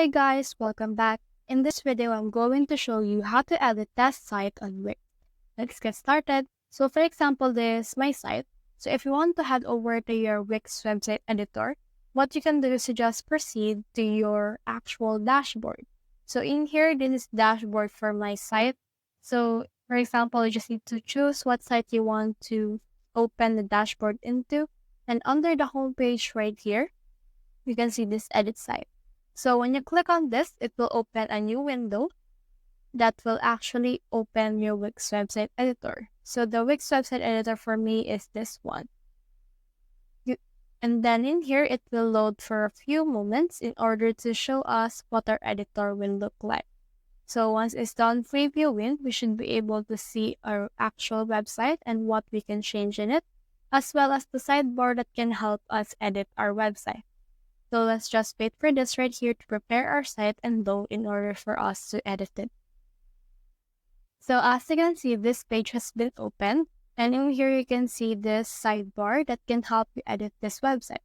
Hey guys, welcome back. In this video, I'm going to show you how to edit test site on Wix. Let's get started. So for example, this is my site. So if you want to head over to your Wix website editor, what you can do is to just proceed to your actual dashboard. So in here, this is dashboard for my site. So for example, you just need to choose what site you want to open the dashboard into. And under the home page right here, you can see this edit site. So when you click on this, it will open a new window that will actually open your Wix website editor. So the Wix website editor for me is this one. And then in here, it will load for a few moments in order to show us what our editor will look like. So once it's done previewing, we should be able to see our actual website and what we can change in it, as well as the sidebar that can help us edit our website. So let's just wait for this right here to prepare our site and load in order for us to edit it. So as you can see, this page has been opened. And in here, you can see this sidebar that can help you edit this website.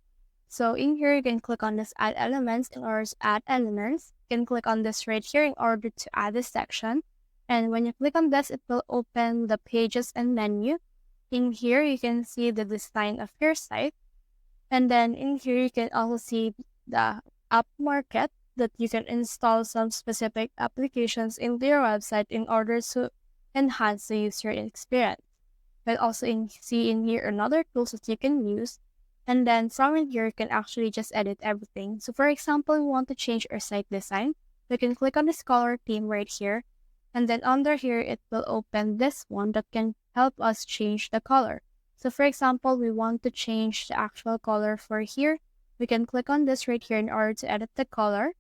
So in here, you can click on this add elements. In order to add elements, you can click on this right here in order to add this section. And when you click on this, it will open the pages and menu. In here, you can see the design of your site. And then in here, you can also see the app market that you can install some specific applications into your website in order to enhance the user experience. But also see in here another tools that you can use. And then from in here, you can actually just edit everything. So for example, we want to change our site design. We can click on this color theme right here. And then under here, it will open this one that can help us change the color. So for example, we want to change the actual color for here. We can click on this right here in order to edit the color.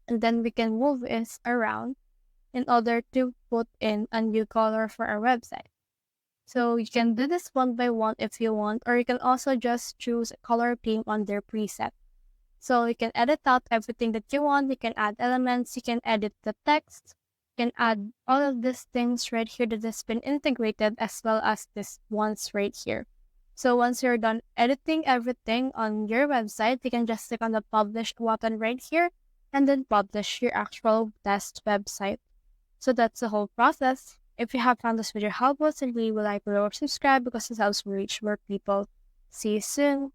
And then we can move it around in order to put in a new color for our website. So you can do this one by one if you want, or you can also just choose a color theme on their preset. So you can edit out everything that you want. You can add elements. You can edit the text. Can add all of these things right here that has been integrated, as well as this ones right here. So once you're done editing everything on your website, you can just click on the publish button right here and then publish your actual test website. So that's the whole process. If you have found this video helpful, simply leave a like, below, or subscribe because it helps me reach more people. See you soon.